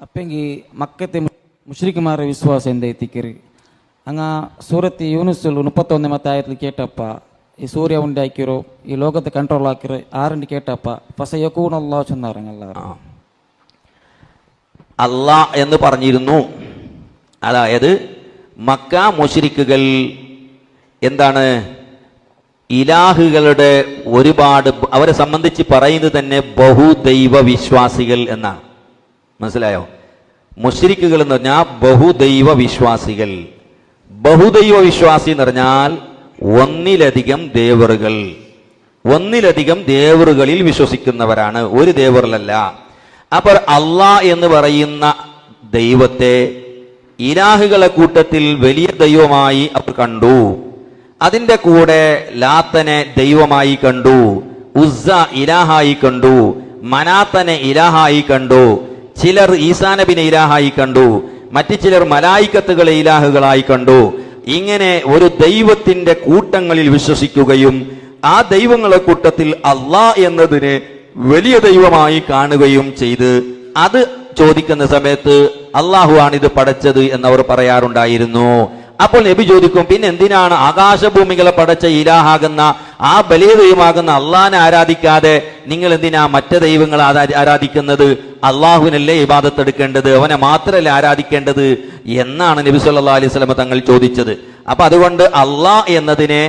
അപ്പെങ്കിൽ മക്കത്തെ മുഷ്രിക്കുമാരുടെ വിശ്വാസം എന്തേത്തിക്കറ് അങ്ങ സൂറത്ത് യൂനുസിൽ 31 ആയത്തിൽ കേട്ടപ്പ ഈ സൂര്യ ഉണ്ടാക്കിയോ ഈ ലോകത്തെ കൺട്രോൾ ആക്കിയോ ആറിൻ്റെ കേട്ടപ്പ ഫസയകൂനല്ലാഹു ചെന്നറിഞ്ഞല്ല അല്ലാ എന്ന് പറഞ്ഞിരുന്നു. അതായത് മക്ക മുശ്രിക്കുകൾ എന്താണ്, ഇലാഹുകളുടെ ഒരുപാട്, അവരെ സംബന്ധിച്ച് പറയുന്നത് തന്നെ ബഹുദൈവ വിശ്വാസികൾ എന്നാണ്. മനസ്സിലായോ? മുശ്രിക്കുകൾ എന്ന് പറഞ്ഞാൽ ബഹുദൈവ വിശ്വാസികൾ. ബഹുദൈവ വിശ്വാസി എന്ന് പറഞ്ഞാൽ ഒന്നിലധികം ദേവറുകളിൽ വിശ്വസിക്കുന്നവരാണ്, ഒരു ദേവറിലല്ല. അപ്പോൾ അള്ളാ എന്ന് പറയുന്ന ദൈവത്തെ ഇലാഹുകളെ കൂട്ടത്തിൽ വലിയ ദൈവമായി അവർ കണ്ടു. അതിന്റെ കൂടെ ലാത്തനെ ദൈവമായി കണ്ടു, ഉസ്സ ഇലാഹായി കണ്ടു, മനാത്തനെ ഇലാഹായി കണ്ടു, ചിലർ ഈസാ നബിനെ ഇലാഹായി കണ്ടു, മറ്റു ചിലർ മലായിക്കത്തുകളെ ഇലാഹുകളായി കണ്ടു. ഇങ്ങനെ ഒരു ദൈവത്തിന്റെ കൂട്ടങ്ങളിൽ വിശ്വസിക്കുകയും ആ ദൈവങ്ങളെ കൂട്ടത്തിൽ അള്ളാ എന്നതിനെ വലിയ ദൈവമായി കാണുകയും ചെയ്ത് അത് ചോദിക്കുന്ന സമയത്ത് അള്ളാഹു ആണിത് പടച്ചത് എന്നവർ പറയാറുണ്ടായിരുന്നു. അപ്പോൾ നബി ചോദിക്കും, പിന്നെ എന്തിനാണ് ആകാശഭൂമികളെ പടച്ച ഇലാഹാകുന്ന ആ വലിയ ദൈവമാകുന്ന അള്ളാഹിനെ ആരാധിക്കാതെ നിങ്ങൾ എന്തിനാ മറ്റു ദൈവങ്ങളെ ആരാധിക്കുന്നത്? അള്ളാഹുവിനല്ലേ ഇബാദത്ത് എടുക്കേണ്ടത്, അവനെ മാത്രമല്ലേ ആരാധിക്കേണ്ടത് എന്നാണ് നബി സല്ലല്ലാഹു അലൈഹി വസല്ലം തങ്ങൾ ചോദിച്ചത്. അപ്പൊ അതുകൊണ്ട് അള്ളാഹ് എന്നതിനെ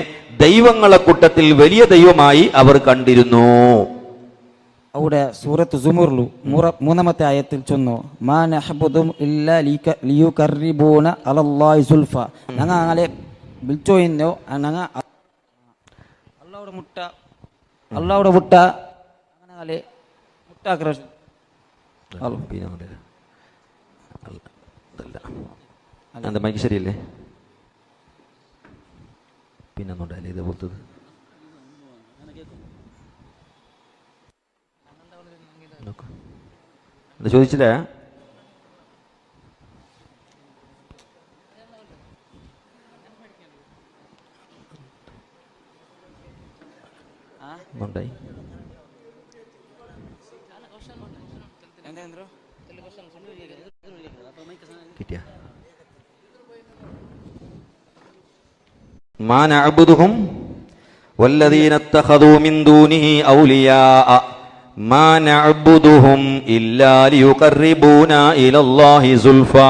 ദൈവങ്ങളെ കൂട്ടത്തിൽ വലിയ ദൈവമായി അവർ കണ്ടിരുന്നു. അവിടെ സൂറത്ത് സുമറിലു 3 ആയത്തിൽ ചൊന്നു, മാ നഹ്ബുദും ഇല്ലാ ലിയുഖർരിബൂന അലല്ലാഹി സുൽഫ. ഞങ്ങൾ അങ്ങനെ വിളിച്ചോയിന്നോ ഞങ്ങൾ അള്ളാഹുടെ മുട്ട അങ്ങനെ മുട്ടാക്ര മൈക്ക് ശരിയല്ലേ? പിന്നൊന്നുണ്ടല്ലേ ഇത് പോലത്തത് എന്താ ചോദിച്ചില്ലേ? കിട്ടിയ മാ നഅ്ബുദുഹും വല്ലദീന ഇത്തഖദൂ മിൻ ദൂനിഹി ഔലിയാ മാ നഅ്ബുദുഹും ഇല്ലാ ലിയുഖർരിബൂനാ ഇലല്ലാഹി സുൽഫാ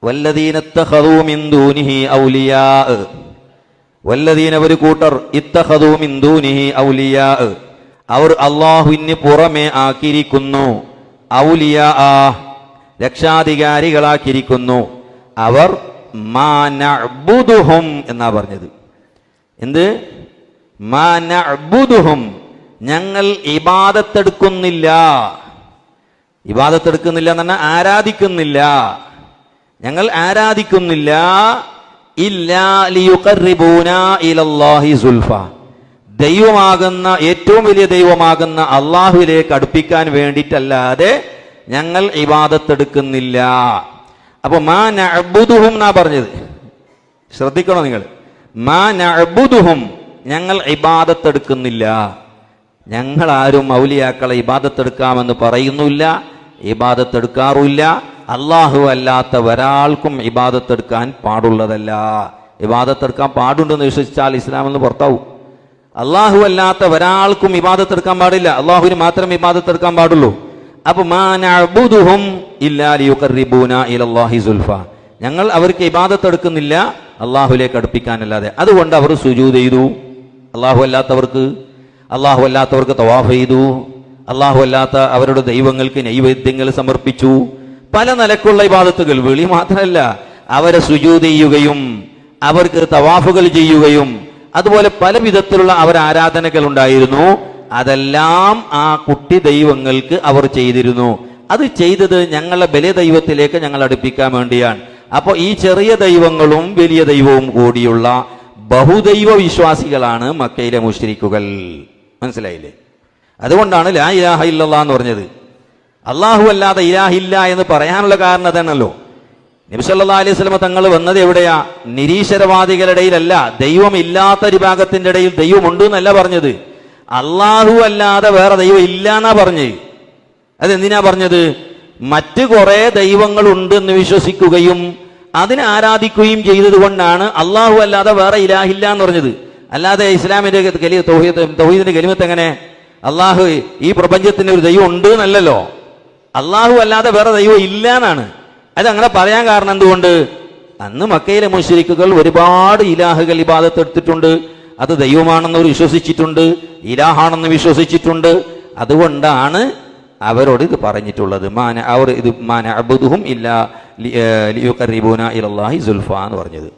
വല്ലദീന ഇത്തഖദൂ മിൻ ദൂനിഹി ഔലിയാ വല്ലദീന ഒരു കൂട്ടർ ഇത്തഖദൂ മിൻ ദൂനിഹി ഔലിയാ അവർ അല്ലാഹുവിന് പുറമെ ആക്കിയിരിക്കുന്നു, ഔലിയാ രക്ഷാധികാരികളാക്കിയിരിക്കുന്നു. അവർ മാ നഅ്ബുദുഹും എന്നാ പറഞ്ഞത്. എന്ത്? മാ നഅ്ബുദുഹും, ഞങ്ങൾ ഇബാദത്തെടുക്കുന്നില്ല. ഇബാദത്തെടുക്കുന്നില്ല എന്ന് പറഞ്ഞാൽ ആരാധിക്കുന്നില്ല. ഞങ്ങൾ ആരാധിക്കുന്നില്ല. ഇല്ലാ ലിയുഖർരിബൂനാ ഇലല്ലാഹി സുൽഫ, ദൈവമാകുന്ന ഏറ്റവും വലിയ ദൈവമാകുന്ന അള്ളാഹുവിലേക്ക് അടുപ്പിക്കാൻ വേണ്ടിയിട്ടല്ലാതെ ഞങ്ങൾ ഇബാദത്തെടുക്കുന്നില്ല. അപ്പൊ മാ നഅ്ബുദുഹും എന്നാ പറഞ്ഞത്, ശ്രദ്ധിക്കണോ നിങ്ങൾ? മാ നഅ്ബുദുഹും, ഞങ്ങൾ ഇബാദത്തെടുക്കുന്നില്ല. ഞങ്ങൾ ആരും ഔലിയാക്കളെ ഇബാദത്തെടുക്കാമെന്ന് പറയുന്നില്ല, ഇബാദത്തെടുക്കാറുമില്ല. അള്ളാഹു അല്ലാത്ത ഒരാൾക്കും ഇബാദത്തെടുക്കാൻ പാടുള്ളതല്ല. ഇബാദത്തെടുക്കാൻ പാടുണ്ടെന്ന് വിശ്വസിച്ചാൽ ഇസ്ലാമിൽ നിന്ന് പുറത്താവും. അള്ളാഹു അല്ലാത്ത ഒരാൾക്കും ഇബാദത്തെടുക്കാൻ പാടില്ല, അള്ളാഹുവിന് മാത്രമേ ഇബാദത്തെടുക്കാൻ പാടുള്ളൂ. അപ്പൊ മാ നഅ്ബുദുഹും ഇല്ലാ ലിയുഖർരിബൂനാ ഇലല്ലാഹി സുൽഫ, ഞങ്ങൾ അവർക്ക് ഇബാദത്തെടുക്കുന്നില്ല അള്ളാഹുലേക്ക് അടുപ്പിക്കാനല്ലാതെ. അതുകൊണ്ട് അവർ സുജൂദ് ചെയ്തു അള്ളാഹു അല്ലാത്തവർക്ക് തവാഫ് ചെയ്തു, അള്ളാഹു അല്ലാത്ത അവരുടെ ദൈവങ്ങൾക്ക് നൈവേദ്യങ്ങൾ സമർപ്പിച്ചു. പല നിലക്കുള്ള ഇബാദത്തുകൾ, വിളി മാത്രമല്ല, അവരെ സുജൂദ് ചെയ്യുകയും അവർക്ക് തവാഫുകൾ ചെയ്യുകയും അതുപോലെ പല വിധത്തിലുള്ള അവർ ആരാധനകൾ ഉണ്ടായിരുന്നു. അതെല്ലാം ആ കുട്ടി ദൈവങ്ങൾക്ക് അവർ ചെയ്തിരുന്നു. അത് ചെയ്തത് ഞങ്ങളുടെ വലിയ ദൈവത്തിലേക്ക് ഞങ്ങൾ അടുപ്പിക്കാൻ വേണ്ടിയാണ്. അപ്പോൾ ഈ ചെറിയ ദൈവങ്ങളും വലിയ ദൈവവും കൂടിയുള്ള ബഹുദൈവ വിശ്വാസികളാണ് മക്കയിലെ മുശ്രിക്കുകൾ. മനസ്സിലായില്ലേ? അതുകൊണ്ടാണ് ലാ ഇലാഹ ഇല്ലല്ലാഹ് എന്ന് പറഞ്ഞത്. അള്ളാഹു അല്ലാതെ ഇലാഹില്ല എന്ന് പറയാനുള്ള കാരണം അതാണല്ലോ. നബി സല്ലല്ലാഹു അലൈഹി വസല്ലം തങ്ങൾ വന്നത് എവിടെയാ? നിരീശ്വരവാദികളുടെ ഇടയിലല്ല, ദൈവമില്ലാത്ത ഒരു വിഭാഗത്തിന്റെ ഇടയിൽ ദൈവമുണ്ട് എന്നല്ല പറഞ്ഞത്. അള്ളാഹു അല്ലാതെ വേറെ ദൈവം ഇല്ല എന്നാ പറഞ്ഞത്. അതെന്തിനാ പറഞ്ഞത്? മറ്റ് കുറെ ദൈവങ്ങളുണ്ട് എന്ന് വിശ്വസിക്കുകയും അതിനെ ആരാധിക്കുകയും ചെയ്തത് കൊണ്ടാണ് അള്ളാഹു അല്ലാതെ വേറെ ഇലാഹില്ല എന്ന് പറഞ്ഞത്. അല്ലാതെ ഇസ്ലാമിന്റെ തൗഹീദിന്റെ കലിമത്ത് എങ്ങനെ അള്ളാഹു ഈ പ്രപഞ്ചത്തിന് ഒരു ദൈവം ഉണ്ട് എന്നല്ലല്ലോ, അള്ളാഹു അല്ലാതെ വേറെ ദൈവം ഇല്ല എന്നാണ്. അതങ്ങനെ പറയാൻ കാരണം എന്തുകൊണ്ട്? അന്ന് മക്കയിലെ മുശ്രിക്കുകൾ ഒരുപാട് ഇലാഹുകൾ ഇബാദത്ത് എടുത്തിട്ടുണ്ട്, അത് ദൈവമാണെന്ന് അവർ വിശ്വസിച്ചിട്ടുണ്ട്, ഇലാഹാണെന്ന് വിശ്വസിച്ചിട്ടുണ്ട്. അതുകൊണ്ടാണ് അവരോട് ഇത് പറഞ്ഞിട്ടുള്ളത്. അവർ ഇത് മാന അബുദുഹും ഇല്ലാ ലിയുഖർരിബൂന ഇലല്ലാഹി സുൽഫ എന്ന് പറഞ്ഞത്.